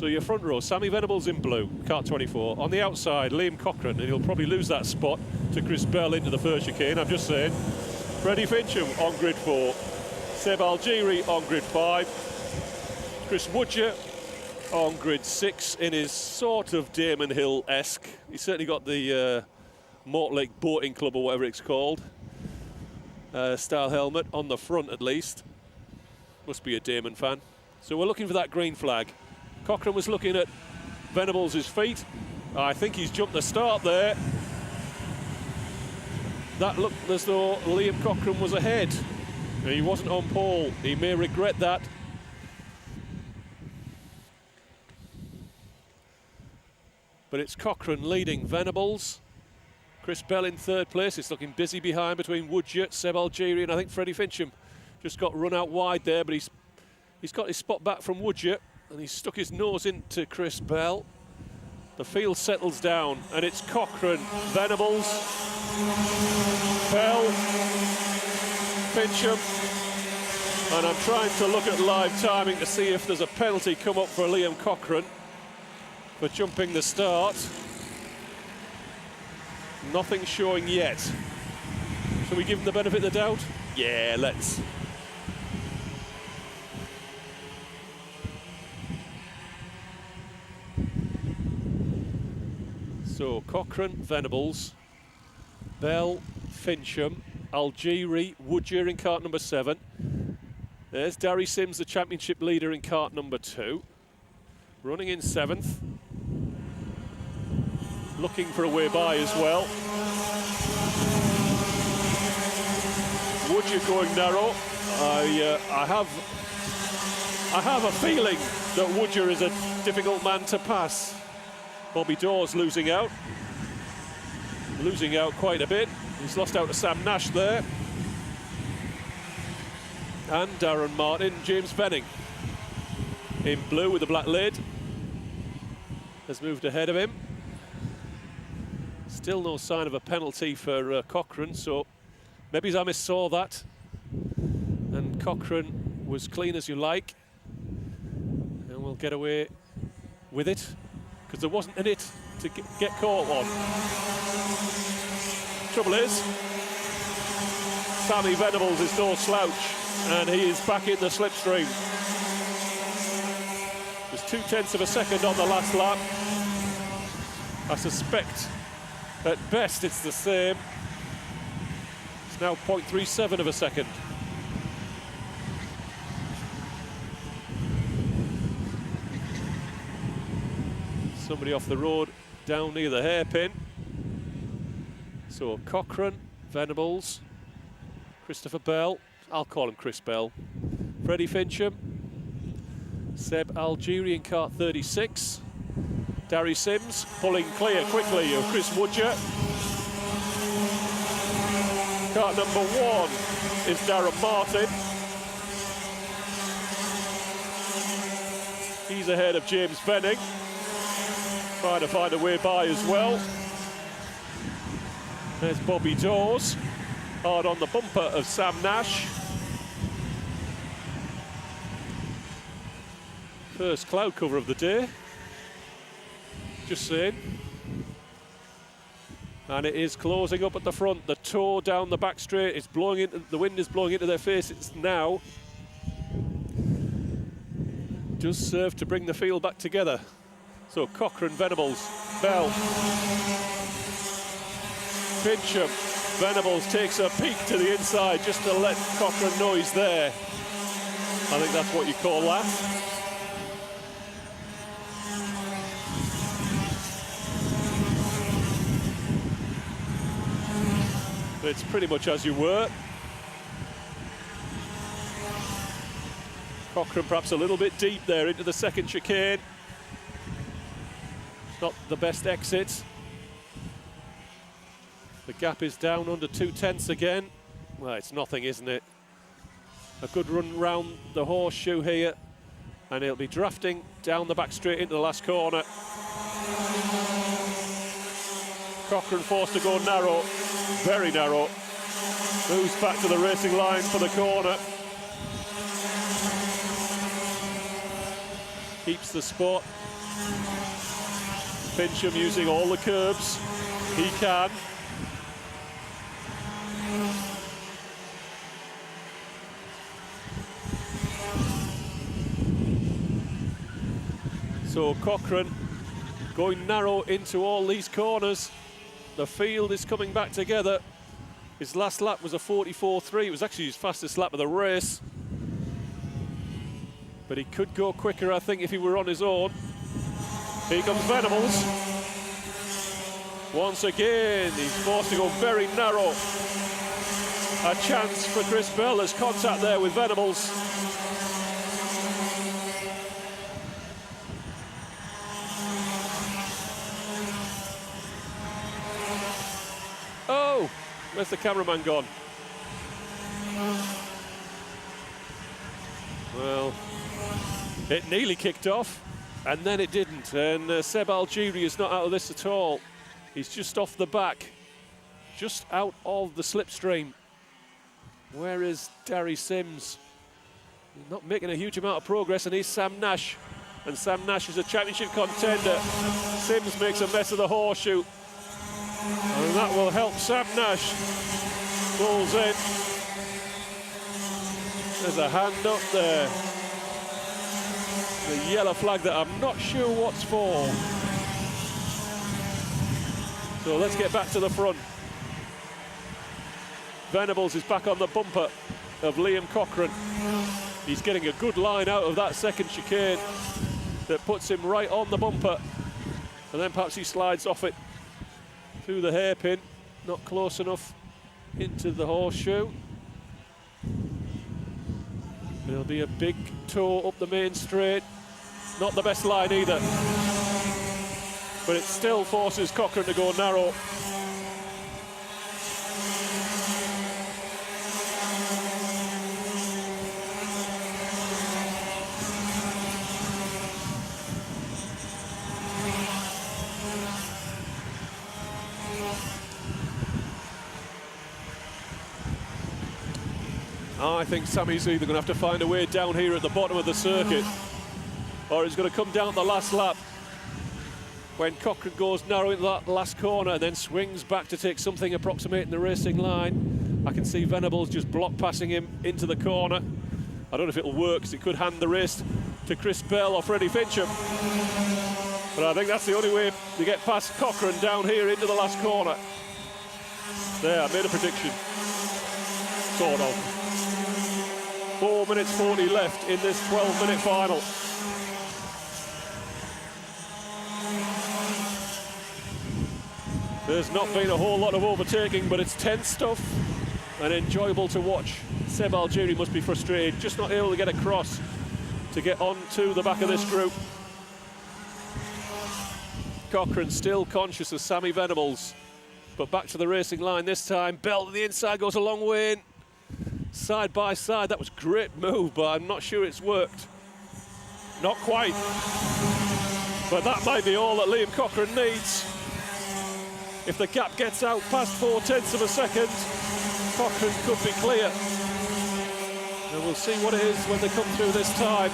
So your front row, Sammy Venables in blue, kart 24. On the outside, Liam Cochrane, and he'll probably lose that spot to Chris Bell into the first chicane, I'm just saying. Freddie Fincham on grid 4. Seb Algiri on grid 5. Chris Woodger on grid 6 in his sort of Damon Hill-esque. He's certainly got the Mortlake Boating Club, or whatever it's called, style helmet on the front at least. Must be a Damon fan. So we're looking for that green flag. Cochrane was looking at Venables' feet. I think he's jumped the start there. That looked as though Liam Cochrane was ahead. He wasn't on pole. He may regret that. But it's Cochrane leading Venables. Chris Bell in third place. It's looking busy behind between Woodger, Seb Algiri, and I think Freddie Fincham just got run out wide there, but he's got his spot back from Woodger, and he's stuck his nose into Chris Bell. The field settles down, and it's Cochrane, Venables, Bell, Fincham, and I'm trying to look at live timing to see if there's a penalty come up for Liam Cochrane for jumping the start. Nothing showing yet. Shall we give him the benefit of the doubt? Yeah, let's. So Cochrane, Venables, Bell, Fincham, Algiri, Woodger in kart number 7. There's Darry Sims, the championship leader in kart number 2. Running in 7th. Looking for a way by as well. Woodger going narrow. I have a feeling that Woodger is a difficult man to pass. Bobby Dawes losing out quite a bit. He's lost out to Sam Nash there. And Darren Martin, James Benning in blue with the black lid has moved ahead of him. Still no sign of a penalty for Cochrane, so maybe Zamis saw that and Cochrane was clean as you like, and we'll get away with it because there wasn't in it to get caught on. Trouble is, Sammy Venables is no slouch, and he is back in the slipstream. There's 0.2 of a second on the last lap. I suspect at best it's the same. It's now 0.37 of a second. Somebody off the road down near the hairpin. So Cochrane, Venables, Christopher Bell, I'll call him Chris Bell, Freddie Fincham, Seb Algiri in kart 36, Darry Sims pulling clear quickly of Chris Woodger. Kart number 1 is Darren Martin. He's ahead of James Benning, trying to find a way by as well. There's Bobby Dawes, hard on the bumper of Sam Nash. First cloud cover of the day, just saying. And it is closing up at the front. The toe down the back straight is blowing into, the wind is blowing into their faces now. Does serve to bring the field back together. So Cochrane, Venables, Bell, Fincham, Venables takes a peek to the inside just to let Cochrane know he's there. I think that's what you call that. It's pretty much as you were. Cochrane perhaps a little bit deep there into the second chicane. It's not the best exit. The gap is down under 0.2 again. Well, it's nothing, isn't it? A good run round the horseshoe here, and he'll be drafting down the back straight into the last corner. Cochrane forced to go narrow, very narrow. Moves back to the racing line for the corner. Keeps the spot. Fincham using all the curbs he can. So Cochrane going narrow into all these corners. The field is coming back together. His last lap was a 44.3. It was actually his fastest lap of the race. But he could go quicker, I think, if he were on his own. Here comes Venables. Once again, he's forced to go very narrow. A chance for Chris Bell. There's contact there with Venables. Oh, where's the cameraman gone? Well, it nearly kicked off, and then it didn't. And Seb Algiri is not out of this at all. He's just off the back, just out of the slipstream. Where is Darry Sims? He's not making a huge amount of progress, and he's Sam Nash. And Sam Nash is a championship contender. Sims makes a mess of the horseshoe. And that will help Sam Nash. Pulls in. There's a hand up there. The yellow flag that I'm not sure what's for. So let's get back to the front. Venables is back on the bumper of Liam Cochrane. He's getting a good line out of that second chicane that puts him right on the bumper. And then perhaps he slides off it through the hairpin. Not close enough into the horseshoe. There'll be a big toe up the main straight. Not the best line either. But it still forces Cochrane to go narrow. I think Sammy's either going to have to find a way down here at the bottom of the circuit, or he's going to come down the last lap when Cochrane goes narrow into that last corner and then swings back to take something approximating the racing line. I can see Venables just block passing him into the corner. I don't know if it'll work, because it could hand the race to Chris Bell or Freddie Fincham. But I think that's the only way to get past Cochrane down here into the last corner. There, I made a prediction. Sort of. 4 minutes 40 left in this 12-minute final. There's not been a whole lot of overtaking, but it's tense stuff and enjoyable to watch. Seb Algiri must be frustrated, just not able to get across to get onto the back of this group. Cochrane still conscious of Sammy Venables, but back to the racing line this time. Bell to the inside, goes a long way in. Side by side, that was a great move, but I'm not sure it's worked. Not quite. But that might be all that Liam Cochrane needs. If the gap gets out past 0.4 of a second, Cochrane could be clear. And we'll see what it is when they come through this time.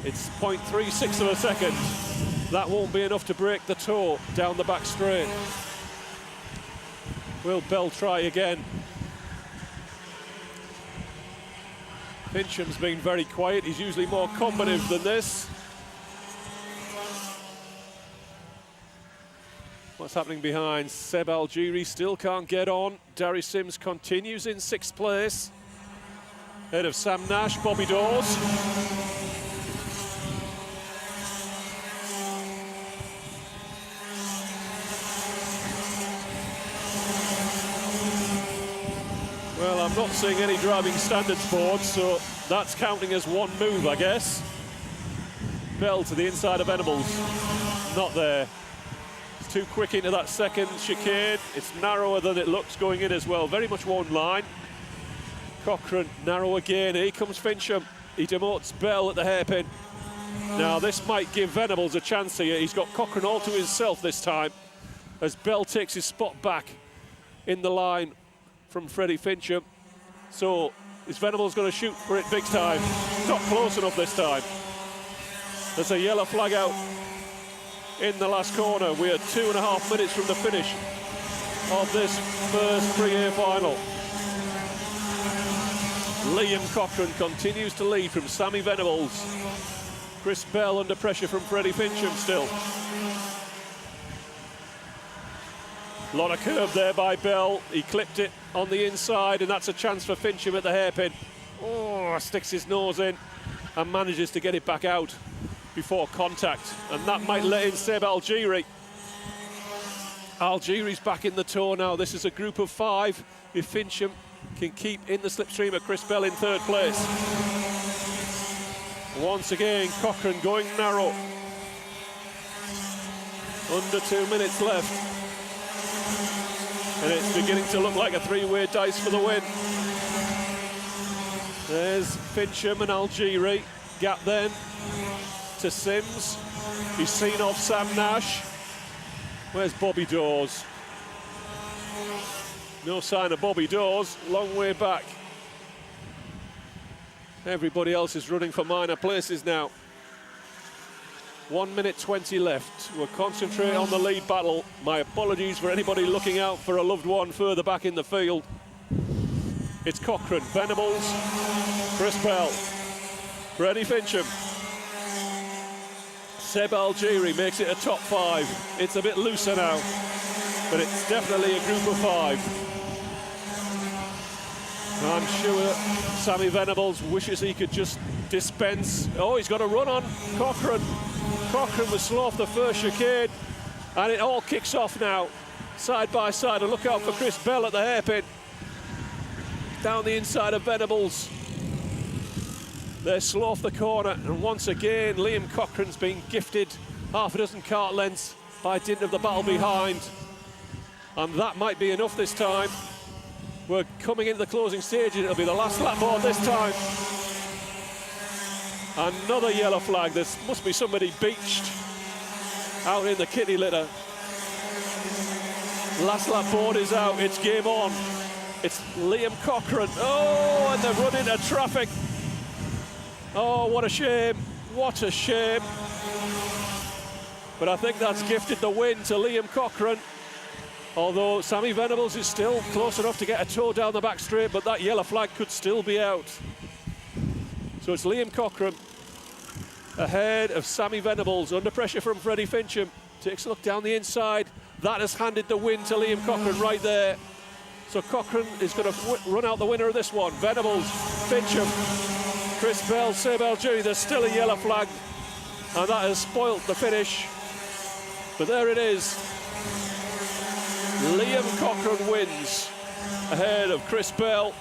It's 0.36 of a second. That won't be enough to break the toe down the back straight. Will Bell try again? Fincham's been very quiet. He's usually more combative than this. What's happening behind? Seb Algiri still can't get on. Darry Sims continues in 6th place. Ahead of Sam Nash, Bobby Dawes. Well, I'm not seeing any driving standards boards, so that's counting as one move, I guess. Bell to the inside of Venables. Not there. It's too quick into that second chicane. It's narrower than it looks going in as well. Very much one line. Cochrane narrow again. Here comes Fincham. He demotes Bell at the hairpin. Now, this might give Venables a chance here. He's got Cochrane all to himself this time, as Bell takes his spot back in the line from Freddie Fincham. So is Venables going to shoot for it big time? Not close enough this time. There's a yellow flag out in the last corner. We are 2.5 minutes from the finish of this first 3A final. Liam Cochrane continues to lead from Sammy Venables. Chris Bell under pressure from Freddie Fincham still. A lot of curve there by Bell. He clipped it on the inside, and that's a chance for Fincham at the hairpin. Oh, sticks his nose in and manages to get it back out before contact. And that might let in Seb Algiri. Algiri's back in the tour now. This is a group of 5. If Fincham can keep in the slipstream of Chris Bell in 3rd place. Once again, Cochrane going narrow. Under 2 minutes left. And it's beginning to look like a 3-way dice for the win. There's Fincham and Algiri. Gap then to Sims. He's seen off Sam Nash. Where's Bobby Dawes? No sign of Bobby Dawes, long way back. Everybody else is running for minor places now. 1 minute 20 left. We'll concentrate on the lead battle. My apologies for anybody looking out for a loved one further back in the field. It's Cochrane, Venables, Chris Bell, Freddie Fincham. Seb Algiri makes it a top 5. It's a bit looser now, but it's definitely a group of 5. I'm sure Sammy Venables wishes he could just dispense. Oh, he's got a run on Cochrane. Cochrane was slow off the first chicane, and it all kicks off now, side by side. And look out for Chris Bell at the hairpin. Down the inside of Venables. They're slow off the corner, and once again, Liam Cochrane's been gifted half a dozen kart lengths by dint of the battle behind. And that might be enough this time. We're coming into the closing stage, and it'll be the last lap on this time. Another yellow flag. There must be somebody beached out in the kitty litter. Last lap board is out. It's game on. It's Liam Cochrane. Oh, and they've run into traffic. Oh, what a shame. What a shame. But I think that's gifted the win to Liam Cochrane. Although Sammy Venables is still close enough to get a toe down the back straight, but that yellow flag could still be out. So it's Liam Cochrane ahead of Sammy Venables, under pressure from Freddie Fincham. Takes a look down the inside. That has handed the win to Liam Cochrane right there. So Cochrane is going to run out the winner of this one. Venables, Fincham, Chris Bell, Seb Algiri. There's still a yellow flag, and that has spoilt the finish. But there it is. Liam Cochrane wins ahead of Chris Bell.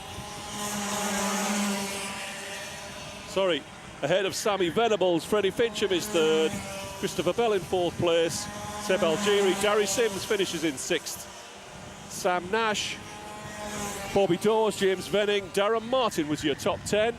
Sorry, ahead of Sammy Venables. Freddie Fincham is 3rd. Christopher Bell in 4th place. Seb Algiri. Gary Sims finishes in 6th. Sam Nash, Bobby Dawes, James Venning, Darren Martin was your top 10.